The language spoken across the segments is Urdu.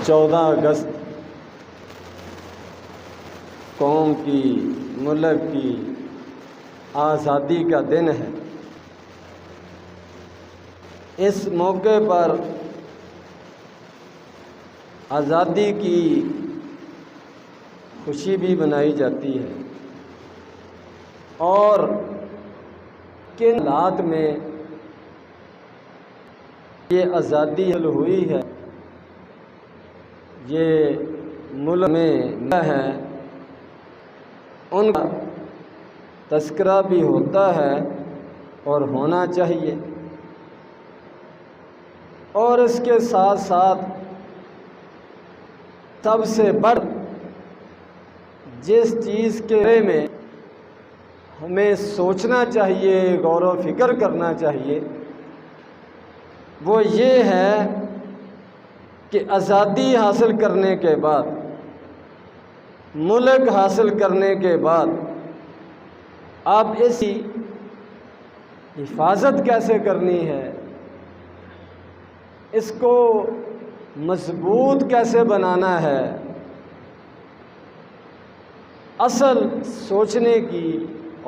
14 اگست قوم کی، ملک کی آزادی کا دن ہے۔ اس موقع پر آزادی کی خوشی بھی منائی جاتی ہے، اور کن حالات میں یہ آزادی حاصل ہوئی ہے، یہ ملک میں ہے، ان کا تذکرہ بھی ہوتا ہے اور ہونا چاہیے۔ اور اس کے ساتھ ساتھ سب سے بڑھ جس چیز کے بارے میں ہمیں سوچنا چاہیے، غور و فکر کرنا چاہیے، وہ یہ ہے کہ آزادی حاصل کرنے کے بعد، ملک حاصل کرنے کے بعد اب اس کی حفاظت کیسے کرنی ہے، اس کو مضبوط کیسے بنانا ہے، اصل سوچنے کی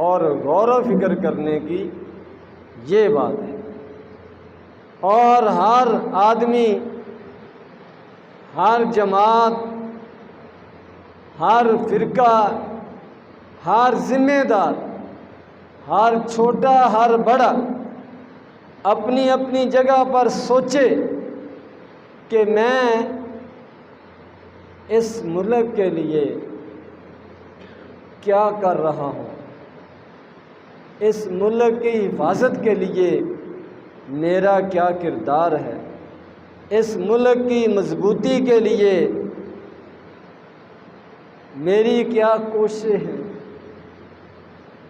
اور غور و فکر کرنے کی یہ بات ہے۔ اور ہر آدمی، ہر جماعت، ہر فرقہ، ہر ذمہ دار، ہر چھوٹا ہر بڑا اپنی اپنی جگہ پر سوچے کہ میں اس ملک کے لیے کیا کر رہا ہوں، اس ملک کی حفاظت کے لیے میرا کیا کردار ہے، اس ملک کی مضبوطی کے لیے میری کیا کوششیں ہیں،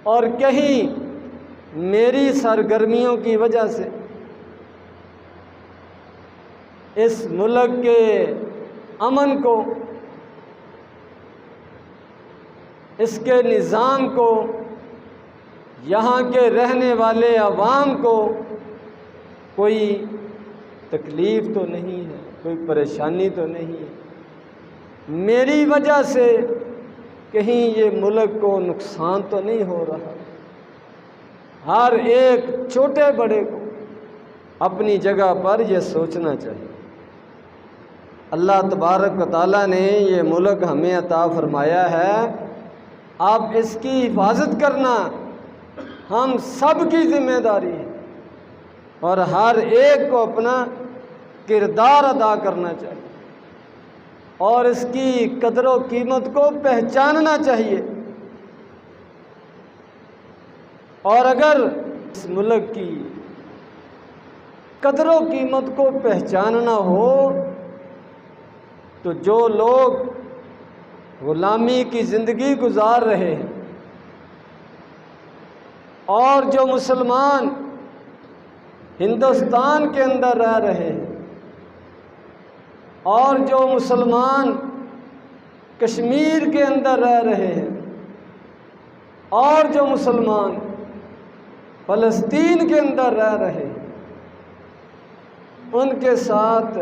اور کہیں میری سرگرمیوں کی وجہ سے اس ملک کے امن کو، اس کے نظام کو، یہاں کے رہنے والے عوام کو کوئی تکلیف تو نہیں ہے، کوئی پریشانی تو نہیں ہے، میری وجہ سے کہیں یہ ملک کو نقصان تو نہیں ہو رہا۔ ہر ایک چھوٹے بڑے کو اپنی جگہ پر یہ سوچنا چاہیے۔ اللہ تبارک و تعالیٰ نے یہ ملک ہمیں عطا فرمایا ہے، اب اس کی حفاظت کرنا ہم سب کی ذمہ داری ہے، اور ہر ایک کو اپنا کردار ادا کرنا چاہیے، اور اس کی قدر و قیمت کو پہچاننا چاہیے۔ اور اگر اس ملک کی قدر و قیمت کو پہچاننا ہو تو جو لوگ غلامی کی زندگی گزار رہے ہیں، اور جو مسلمان ہندوستان کے اندر رہ رہے ہیں، اور جو مسلمان کشمیر کے اندر رہ رہے ہیں، اور جو مسلمان فلسطین کے اندر رہ رہے ہیں، ان کے ساتھ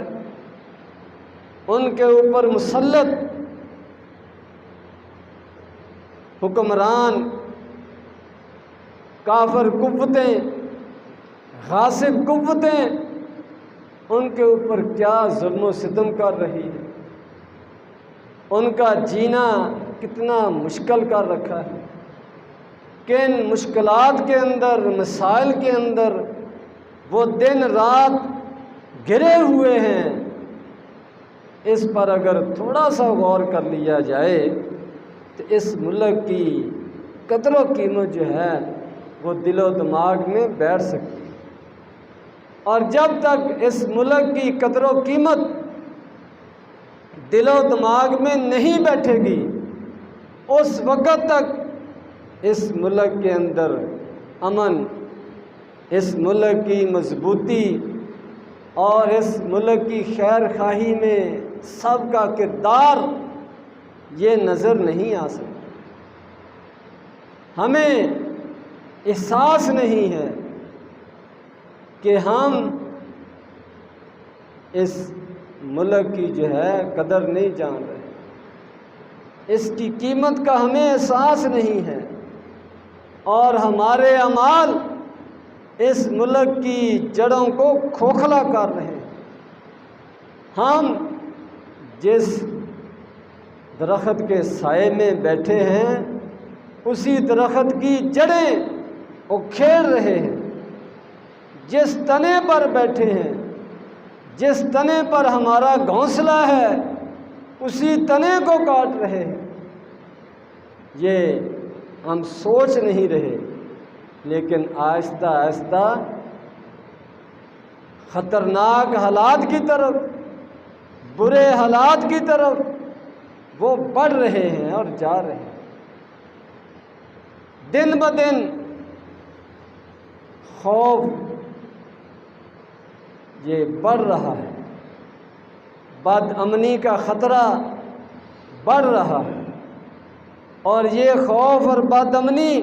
ان کے اوپر مسلط حکمران، کافر قوتیں، غاصب قوتیں ان کے اوپر کیا ظلم و ستم کر رہی ہے، ان کا جینا کتنا مشکل کر رکھا ہے، کن مشکلات کے اندر، مسائل کے اندر وہ دن رات گھرے ہوئے ہیں، اس پر اگر تھوڑا سا غور کر لیا جائے تو اس ملک کی قدر و قیمت جو ہے وہ دل و دماغ میں بیٹھ سکتی ہے۔ اور جب تک اس ملک کی قدر و قیمت دل و دماغ میں نہیں بیٹھے گی، اس وقت تک اس ملک کے اندر امن، اس ملک کی مضبوطی اور اس ملک کی خیر خواہی میں سب کا کردار یہ نظر نہیں آ سکتا۔ ہمیں احساس نہیں ہے کہ ہم اس ملک کی جو ہے قدر نہیں جان رہے، اس کی قیمت کا ہمیں احساس نہیں ہے، اور ہمارے اعمال اس ملک کی جڑوں کو کھوکھلا کر رہے ہیں۔ ہم جس درخت کے سائے میں بیٹھے ہیں اسی درخت کی جڑیں اکھیڑ رہے ہیں، جس تنے پر بیٹھے ہیں، جس تنے پر ہمارا گھونسلہ ہے اسی تنے کو کاٹ رہے ہیں۔ یہ ہم سوچ نہیں رہے، لیکن آہستہ آہستہ خطرناک حالات کی طرف، برے حالات کی طرف وہ بڑھ رہے ہیں اور جا رہے ہیں۔ دن بدن خوف یہ بڑھ رہا ہے، بد امنی کا خطرہ بڑھ رہا ہے، اور یہ خوف اور بد امنی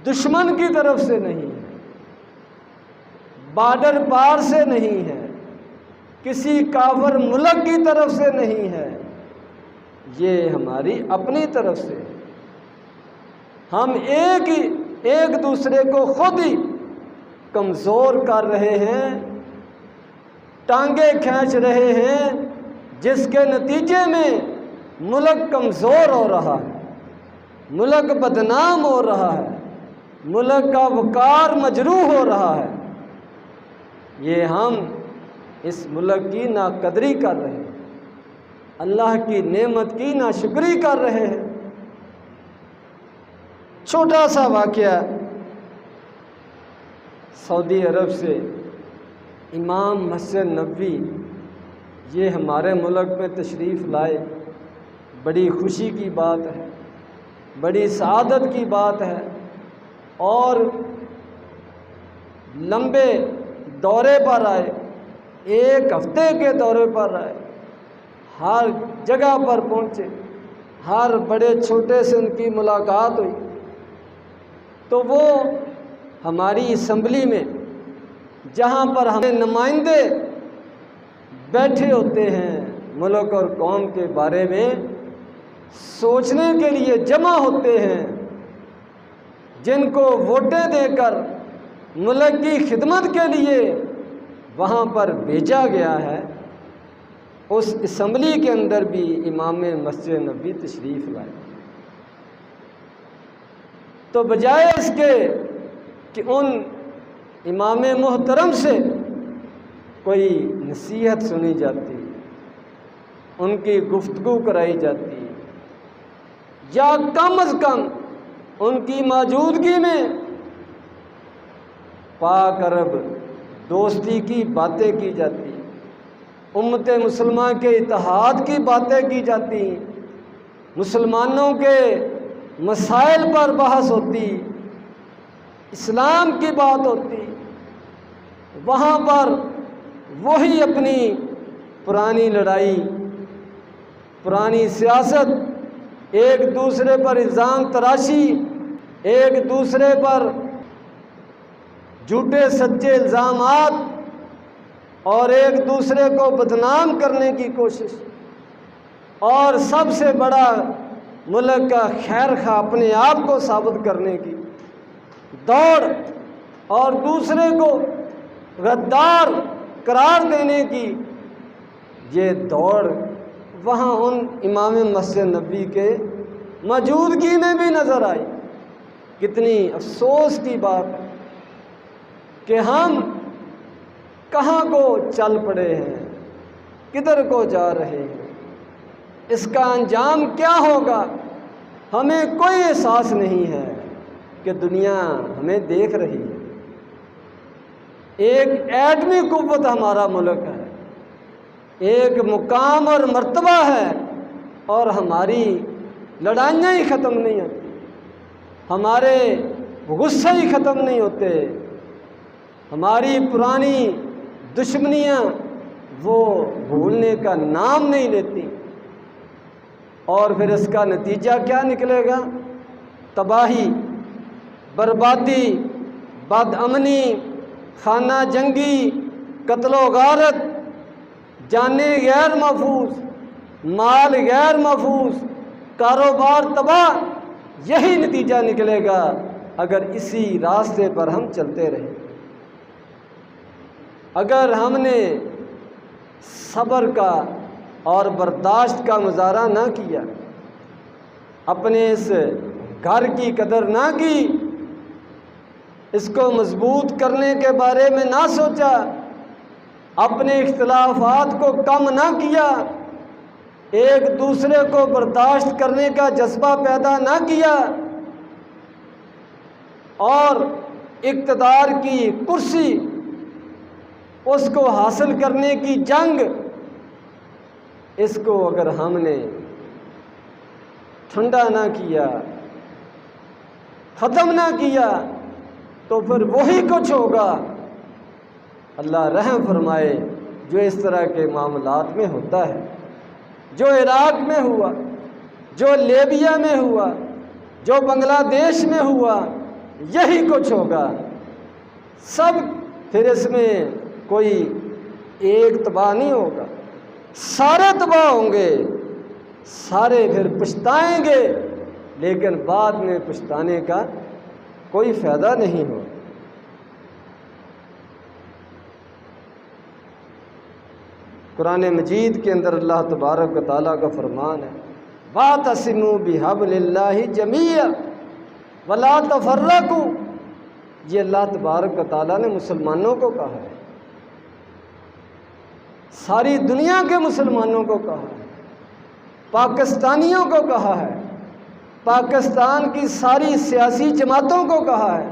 دشمن کی طرف سے نہیں ہے، بارڈر پار سے نہیں ہے، کسی کافر ملک کی طرف سے نہیں ہے، یہ ہماری اپنی طرف سے ہے۔ ہم ایک دوسرے کو خود ہی کمزور کر رہے ہیں، ٹانگیں کھینچ رہے ہیں، جس کے نتیجے میں ملک کمزور ہو رہا ہے، ملک بدنام ہو رہا ہے، ملک کا وقار مجروح ہو رہا ہے۔ یہ ہم اس ملک کی ناقدری کر رہے ہیں، اللہ کی نعمت کی ناشکری کر رہے ہیں۔ چھوٹا سا واقعہ، سعودی عرب سے امام مسجد نبوی یہ ہمارے ملک میں تشریف لائے، بڑی خوشی کی بات ہے، بڑی سعادت کی بات ہے، اور لمبے دورے پر آئے، ایک ہفتے کے دورے پر آئے، ہر جگہ پر پہنچے، ہر بڑے چھوٹے سے ان کی ملاقات ہوئی۔ تو وہ ہماری اسمبلی میں جہاں پر ہمیں نمائندے بیٹھے ہوتے ہیں ملک اور قوم کے بارے میں سوچنے کے لیے جمع ہوتے ہیں، جن کو ووٹیں دے کر ملک کی خدمت کے لیے وہاں پر بھیجا گیا ہے، اس اسمبلی کے اندر بھی امام مسجد نبوی تشریف لائے۔ تو بجائے اس کے کہ ان امام محترم سے کوئی نصیحت سنی جاتی، ان کی گفتگو کرائی جاتی، یا کم از کم ان کی موجودگی میں پاک عرب دوستی کی باتیں کی جاتی، امت مسلمہ کے اتحاد کی باتیں کی جاتی، مسلمانوں کے مسائل پر بحث ہوتی، اسلام کی بات ہوتی، وہاں پر وہی اپنی پرانی لڑائی، پرانی سیاست، ایک دوسرے پر الزام تراشی، ایک دوسرے پر جھوٹے سچے الزامات اور ایک دوسرے کو بدنام کرنے کی کوشش، اور سب سے بڑا ملک کا خیر خواہ اپنے آپ کو ثابت کرنے کی دوڑ، اور دوسرے کو غدار قرار دینے کی یہ دوڑ وہاں ان امام مسجد نبوی کے موجودگی میں بھی نظر آئی۔ کتنی افسوس کی بات ہے کہ ہم کہاں کو چل پڑے ہیں، کدھر کو جا رہے ہیں، اس کا انجام کیا ہوگا ہمیں کوئی احساس نہیں ہے کہ دنیا ہمیں دیکھ رہی ہے۔ ایک ایٹمی قوت ہمارا ملک ہے، ایک مقام اور مرتبہ ہے، اور ہماری لڑائیاں ہی ختم نہیں ہوتی، ہمارے غصے ہی ختم نہیں ہوتے، ہماری پرانی دشمنیاں وہ بھولنے کا نام نہیں لیتی، اور پھر اس کا نتیجہ کیا نکلے گا؟ تباہی، بربادی، بد امنی، خانہ جنگی، قتل و غارت، جانیں غیر محفوظ، مال غیر محفوظ، کاروبار تباہ، یہی نتیجہ نکلے گا اگر اسی راستے پر ہم چلتے رہیں۔ اگر ہم نے صبر کا اور برداشت کا مظاہرہ نہ کیا، اپنے اس گھر کی قدر نہ کی، اس کو مضبوط کرنے کے بارے میں نہ سوچا، اپنے اختلافات کو کم نہ کیا، ایک دوسرے کو برداشت کرنے کا جذبہ پیدا نہ کیا، اور اقتدار کی کرسی، اس کو حاصل کرنے کی جنگ، اس کو اگر ہم نے ٹھنڈا نہ کیا، ختم نہ کیا، تو پھر وہی کچھ ہوگا۔ اللہ رحم فرمائے جو اس طرح کے معاملات میں ہوتا ہے، جو عراق میں ہوا، جو لیبیا میں ہوا، جو بنگلہ دیش میں ہوا، یہی کچھ ہوگا۔ سب پھر اس میں کوئی ایک تباہ نہیں ہوگا، سارے تباہ ہوں گے، سارے پھر پچھتائیں گے، لیکن بعد میں پچھتانے کا کوئی فائدہ نہیں ہو۔ قرآن مجید کے اندر اللہ تبارک و تعالیٰ کا فرمان ہے، وَاعْتَصِمُوا بِحَبْلِ اللَّهِ جَمِيعًا وَلَا تَفَرَّقُوا، یہ اللہ تبارک و تعالیٰ نے مسلمانوں کو کہا ہے، ساری دنیا کے مسلمانوں کو کہا ہے، پاکستانیوں کو کہا ہے، پاکستان کی ساری سیاسی جماعتوں کو کہا ہے،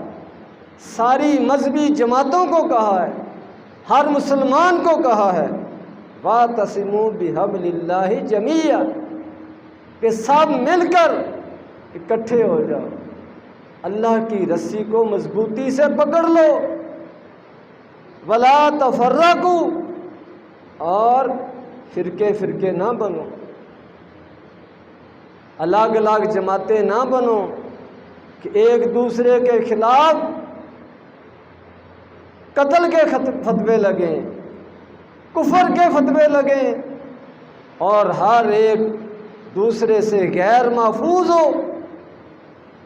ساری مذہبی جماعتوں کو کہا ہے، ہر مسلمان کو کہا ہے، وَاعْتَصِمُوا بِحَبْلِ اللَّهِ جَمِيعًا، کہ سب مل کر اکٹھے ہو جاؤ، اللہ کی رسی کو مضبوطی سے پکڑ لو، وَلَا تَفَرَّقُوا، اور فرقے فرقے نہ بنو، الگ الگ جماعتیں نہ بنو کہ ایک دوسرے کے خلاف قتل کے فتوے لگیں، کفر کے فتوے لگیں، اور ہر ایک دوسرے سے غیر محفوظ ہو۔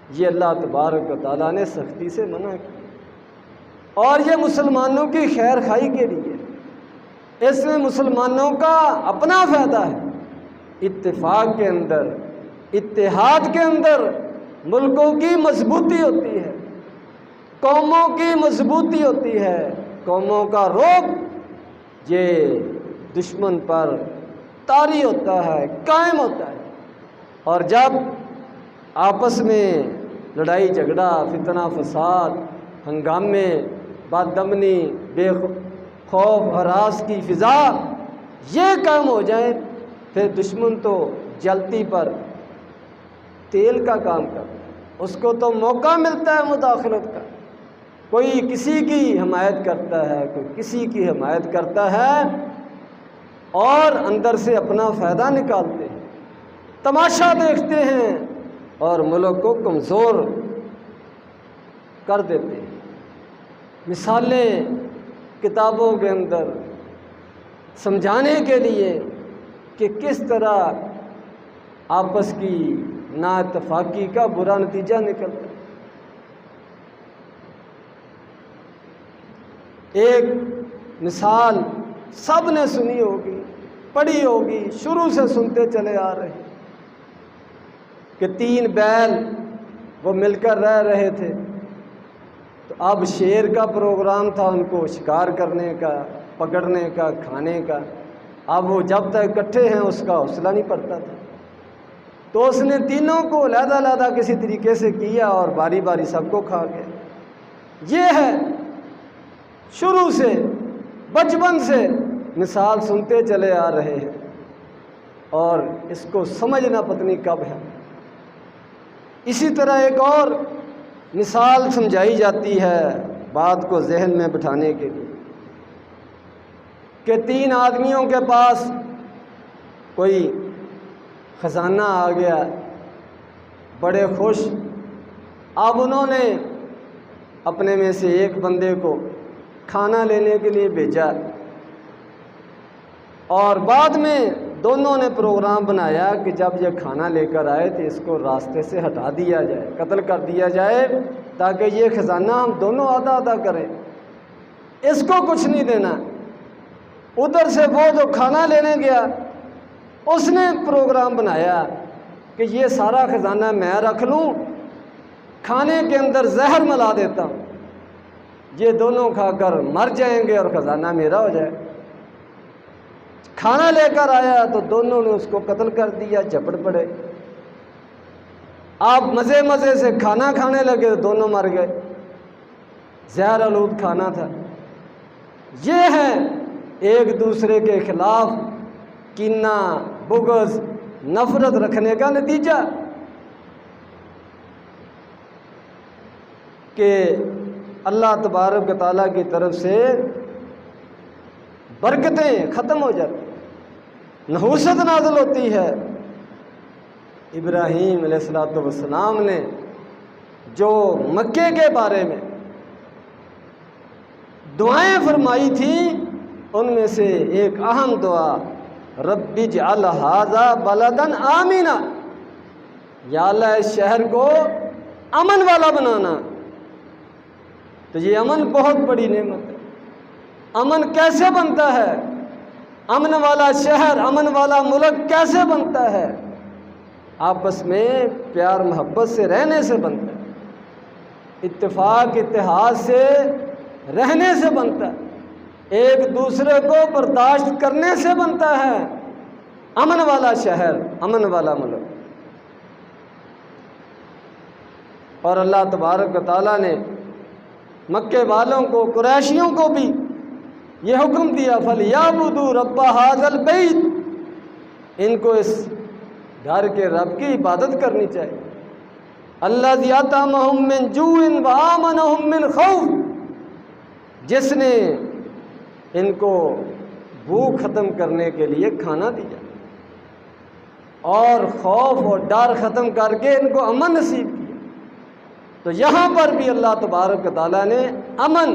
یہ اللہ تبارک و تعالیٰ نے سختی سے منع کیا، اور یہ مسلمانوں کی خیر خواہی کے لیے، اس میں مسلمانوں کا اپنا فائدہ ہے۔ اتفاق کے اندر، اتحاد کے اندر ملکوں کی مضبوطی ہوتی ہے، قوموں کی مضبوطی ہوتی ہے، قوموں کا رعب یہ دشمن پر طاری ہوتا ہے، قائم ہوتا ہے، اور جب آپس میں لڑائی جھگڑا، فتنہ فساد، ہنگامے، بد امنی، بے خوف ہراس کی فضا یہ کام ہو جائے، پھر دشمن تو جلتی پر تیل کا کام کرتا ہے، اس کو تو موقع ملتا ہے مداخلت کا، کوئی کسی کی حمایت کرتا ہے، کوئی کسی کی حمایت کرتا ہے، اور اندر سے اپنا فائدہ نکالتے ہیں، تماشا دیکھتے ہیں اور ملک کو کمزور کر دیتے ہیں۔ مثالیں کتابوں کے اندر سمجھانے کے لیے کہ کس طرح آپس کی نا اتفاقی کا برا نتیجہ نکلتا ہے۔ ایک مثال سب نے سنی ہوگی، پڑھی ہوگی، شروع سے سنتے چلے آ رہے ہیں کہ 3 بیل وہ مل کر رہ رہے تھے، تو اب شیر کا پروگرام تھا ان کو شکار کرنے کا، پکڑنے کا، کھانے کا، اب وہ جب تک اکٹھے ہیں اس کا حوصلہ نہیں پڑتا تھا، تو اس نے تینوں کو علیحدہ علیحدہ کسی طریقے سے کیا اور باری باری سب کو کھا گیا۔ یہ ہے شروع سے، بچپن سے مثال سنتے چلے آ رہے ہیں، اور اس کو سمجھنا پتہ نہیں کب ہے۔ اسی طرح ایک اور مثال سمجھائی جاتی ہے بات کو ذہن میں بٹھانے کے لیے کہ 3 آدمیوں کے پاس کوئی خزانہ آ گیا، بڑے خوش، اب انہوں نے اپنے میں سے ایک بندے کو کھانا لینے کے لیے بھیجا، اور بعد میں دونوں نے پروگرام بنایا کہ جب یہ کھانا لے کر آئے تو اس کو راستے سے ہٹا دیا جائے، قتل کر دیا جائے، تاکہ یہ خزانہ ہم دونوں آدھا آدھا کریں، اس کو کچھ نہیں دینا۔ ادھر سے وہ جو کھانا لینے گیا اس نے پروگرام بنایا کہ یہ سارا خزانہ میں رکھ لوں، کھانے کے اندر زہر ملا دیتا ہوں، یہ دونوں کھا کر مر جائیں گے اور خزانہ میرا ہو جائے۔ کھانا لے کر آیا تو دونوں نے اس کو قتل کر دیا، جھپٹ پڑے۔ آپ مزے مزے سے کھانا کھانے لگے تو دونوں مر گئے، زہر آلود کھانا تھا۔ یہ ہے ایک دوسرے کے خلاف کینہ، بغض، نفرت رکھنے کا نتیجہ، کہ اللہ تبارک و تعالیٰ کی طرف سے برکتیں ختم ہو جاتی، نحوست نازل ہوتی ہے۔ ابراہیم علیہ السلام نے جو مکے کے بارے میں دعائیں فرمائی تھیں ان میں سے ایک اہم دعا رب اجعل ھذا بلدا آمنا، یا اللہ اس شہر کو امن والا بنانا۔ تو یہ امن بہت بڑی نعمت ہے۔ امن کیسے بنتا ہے؟ امن والا شہر، امن والا ملک کیسے بنتا ہے؟ آپس میں پیار محبت سے رہنے سے بنتا ہے، اتفاق اتحاد سے رہنے سے بنتا ہے، ایک دوسرے کو برداشت کرنے سے بنتا ہے امن والا شہر، امن والا ملک۔ اور اللہ تبارک و تعالیٰ نے مکے والوں کو، قریشیوں کو بھی یہ حکم دیا فَلْيَعْبُدُوا رَبَّ هَذَا الْبَيْتِ، ان کو اس گھر کے رب کی عبادت کرنی چاہیے۔ الَّذِي أَطْعَمَهُم مِّن جُوعٍ وَآمَنَهُم مِّنْ خَوْفٍ، جس نے ان کو بھوک ختم کرنے کے لیے کھانا دیا اور خوف اور ڈر ختم کر کے ان کو امن نصیب کیا۔ تو یہاں پر بھی اللہ تبارک و تعالیٰ نے امن،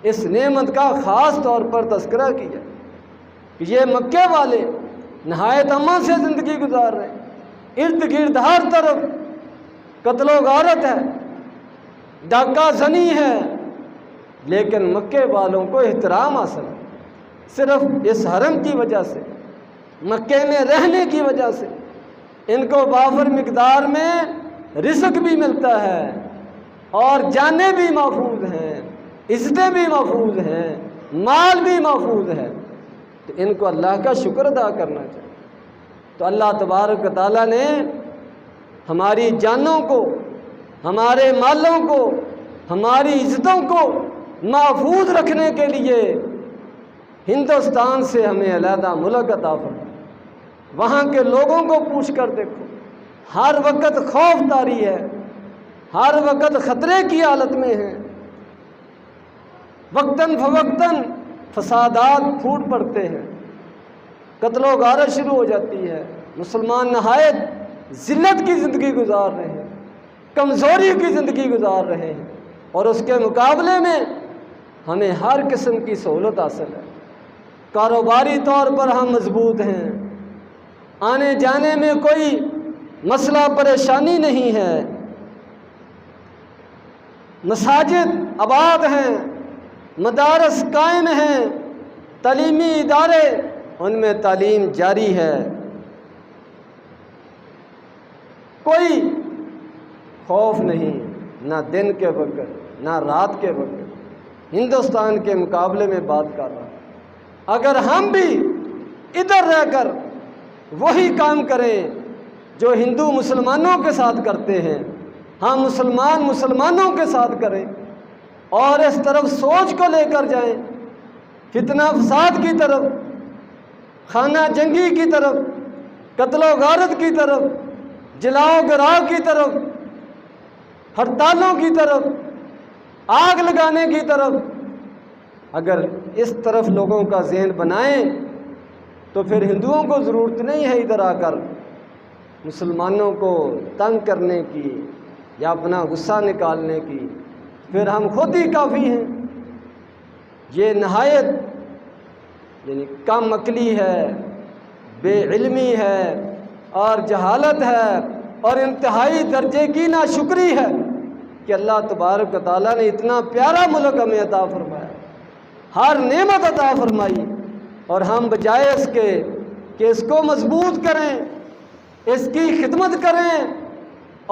اس نعمت کا خاص طور پر تذکرہ کیا کہ یہ مکے والے نہایت امن سے زندگی گزار رہے ہیں، ارد گرد ہر طرف قتل و غارت ہے، ڈاکہ زنی ہے، لیکن مکے والوں کو احترام حاصل ہے صرف اس حرم کی وجہ سے، مکے میں رہنے کی وجہ سے۔ ان کو وافر مقدار میں رزق بھی ملتا ہے اور جانیں بھی محفوظ ہیں، عزتیں بھی محفوظ ہیں، مال بھی محفوظ ہے، تو ان کو اللہ کا شکر ادا کرنا چاہیے۔ تو اللہ تبارک و تعالیٰ نے ہماری جانوں کو، ہمارے مالوں کو، ہماری عزتوں کو محفوظ رکھنے کے لیے ہندوستان سے ہمیں علیحدہ ملک عطا فرمایا۔ وہاں کے لوگوں کو پوچھ کر دیکھو، ہر وقت خوف طاری ہے، ہر وقت خطرے کی حالت میں ہیں، وقتاً فوقتاً فسادات پھوٹ پڑتے ہیں، قتل و غارت شروع ہو جاتی ہے، مسلمان نہایت ذلت کی زندگی گزار رہے ہیں، کمزوری کی زندگی گزار رہے ہیں، اور اس کے مقابلے میں ہمیں ہر قسم کی سہولت حاصل ہے۔ کاروباری طور پر ہم مضبوط ہیں، آنے جانے میں کوئی مسئلہ پریشانی نہیں ہے، مساجد آباد ہیں، مدارس قائم ہیں، تعلیمی ادارے ان میں تعلیم جاری ہے، کوئی خوف نہیں، نہ دن کے وقت نہ رات کے وقت۔ ہندوستان کے مقابلے میں بات کر رہا ہوں، اگر ہم بھی ادھر رہ کر وہی کام کریں جو ہندو مسلمانوں کے ساتھ کرتے ہیں، ہم مسلمانوں کے ساتھ کریں اور اس طرف سوچ کو لے کر جائیں، فتنہ فساد کی طرف، خانہ جنگی کی طرف، قتل و غارت کی طرف، جلاؤ گراؤ کی طرف، ہڑتالوں کی طرف، آگ لگانے کی طرف، اگر اس طرف لوگوں کا ذہن بنائیں تو پھر ہندوؤں کو ضرورت نہیں ہے ادھر آ کر مسلمانوں کو تنگ کرنے کی یا اپنا غصہ نکالنے کی، پھر ہم خود ہی کافی ہیں۔ یہ نہایت یعنی کم عقلی ہے، بے علمی ہے اور جہالت ہے اور انتہائی درجے کی ناشکری ہے کہ اللہ تبارک و تعالیٰ نے اتنا پیارا ملک ہمیں عطا فرمایا، ہر نعمت عطا فرمائی، اور ہم بجائے اس کے کہ اس کو مضبوط کریں، اس کی خدمت کریں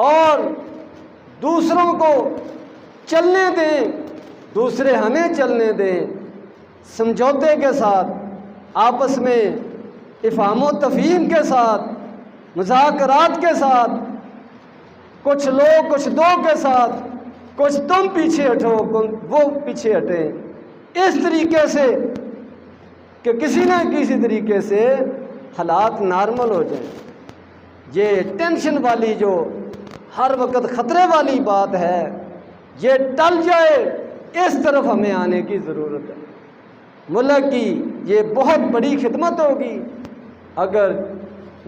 اور دوسروں کو چلنے دیں، دوسرے ہمیں چلنے دیں، سمجھوتے کے ساتھ، آپس میں افہام و تفہیم کے ساتھ، مذاکرات کے ساتھ، کچھ لوگ کچھ دو کے ساتھ، کچھ تم پیچھے ہٹو وہ پیچھے ہٹیں، اس طریقے سے کہ کسی نہ کسی طریقے سے حالات نارمل ہو جائیں۔ یہ ٹینشن والی جو ہر وقت خطرے والی بات ہے یہ ٹل جائے، اس طرف ہمیں آنے کی ضرورت ہے۔ ملک کی یہ بہت بڑی خدمت ہوگی اگر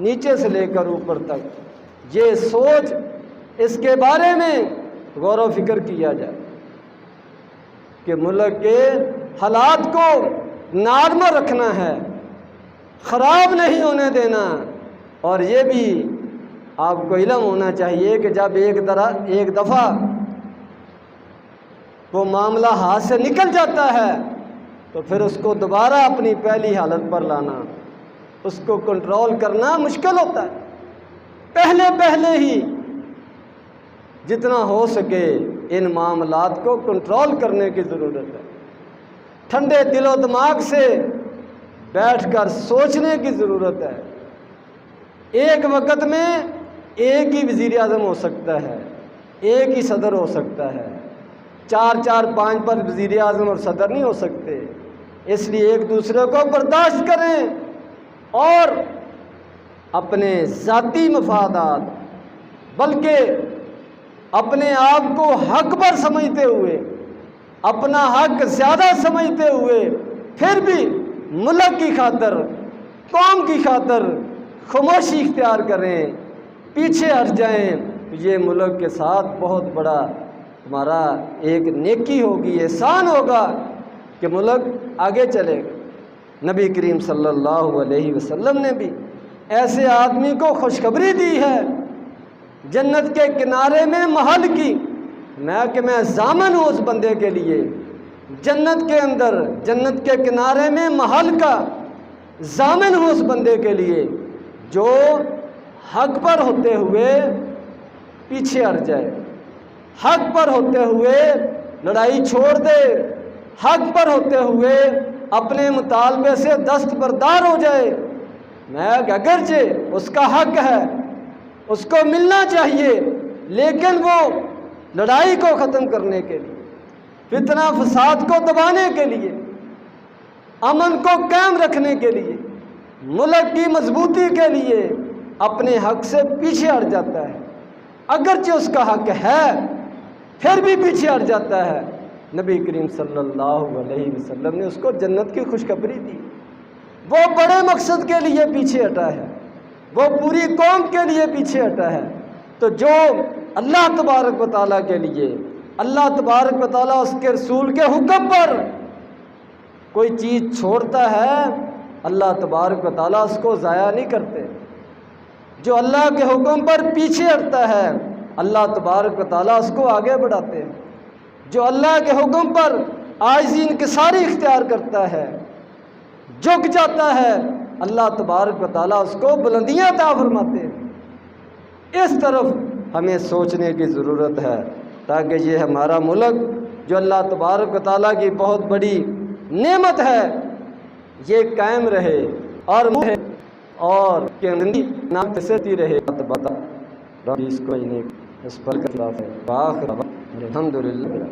نیچے سے لے کر اوپر تک یہ سوچ، اس کے بارے میں غور و فکر کیا جائے کہ ملک کے حالات کو نارمل رکھنا ہے، خراب نہیں ہونے دینا۔ اور یہ بھی آپ کو علم ہونا چاہیے کہ جب ایک دفعہ وہ معاملہ ہاتھ سے نکل جاتا ہے تو پھر اس کو دوبارہ اپنی پہلی حالت پر لانا، اس کو کنٹرول کرنا مشکل ہوتا ہے۔ پہلے ہی جتنا ہو سکے ان معاملات کو کنٹرول کرنے کی ضرورت ہے، ٹھنڈے دل و دماغ سے بیٹھ کر سوچنے کی ضرورت ہے۔ ایک وقت میں ایک ہی وزیر اعظم ہو سکتا ہے، ایک ہی صدر ہو سکتا ہے، 4 پر وزیر اعظم اور صدر نہیں ہو سکتے۔ اس لیے ایک دوسرے کو برداشت کریں اور اپنے ذاتی مفادات بلکہ اپنے آپ کو حق پر سمجھتے ہوئے، اپنا حق زیادہ سمجھتے ہوئے پھر بھی ملک کی خاطر، قوم کی خاطر خاموشی اختیار کریں، پیچھے ہٹ جائیں، یہ ملک کے ساتھ بہت بڑا ہمارا ایک نیکی ہوگی، احسان ہوگا کہ ملک آگے چلے گا۔ نبی کریم صلی اللہ علیہ وسلم نے بھی ایسے آدمی کو خوشخبری دی ہے جنت کے کنارے میں محل کی، میں ضامن ہوں اس بندے کے لیے، جنت کے اندر، جنت کے کنارے میں محل کا ضامن ہوں اس بندے کے لیے جو حق پر ہوتے ہوئے پیچھے ہٹ جائے، حق پر ہوتے ہوئے لڑائی چھوڑ دے، حق پر ہوتے ہوئے اپنے مطالبے سے دستبردار ہو جائے۔ میں اگرچہ اس کا حق ہے، اس کو ملنا چاہیے، لیکن وہ لڑائی کو ختم کرنے کے لیے، فتنہ فساد کو دبانے کے لیے، امن کو قائم رکھنے کے لیے، ملک کی مضبوطی کے لیے اپنے حق سے پیچھے ہٹ جاتا ہے۔ اگرچہ اس کا حق ہے پھر بھی پیچھے ہٹ جاتا ہے۔ نبی کریم صلی اللہ علیہ وسلم نے اس کو جنت کی خوشخبری دی، وہ بڑے مقصد کے لیے پیچھے ہٹا ہے، وہ پوری قوم کے لیے پیچھے ہٹا ہے۔ تو جو اللہ تبارک و تعالیٰ کے لیے، اللہ تبارک و تعالیٰ اس کے رسول کے حکم پر کوئی چیز چھوڑتا ہے، اللہ تبارک و تعالیٰ اس کو ضائع نہیں کرتے۔ جو اللہ کے حکم پر پیچھے ہٹتا ہے اللہ تبارک و تعالیٰ اس کو آگے بڑھاتے ہیں۔ جو اللہ کے حکم پر عاجزی انکساری اختیار کرتا ہے، جھک جاتا ہے، اللہ تبارک و تعالیٰ اس کو بلندیاں عطا فرماتے ہیں۔ اس طرف ہمیں سوچنے کی ضرورت ہے تاکہ یہ ہمارا ملک جو اللہ تبارک و تعالیٰ کی بہت بڑی نعمت ہے یہ قائم رہے اور نام تستی رہے۔ اس پر الحمدللہ۔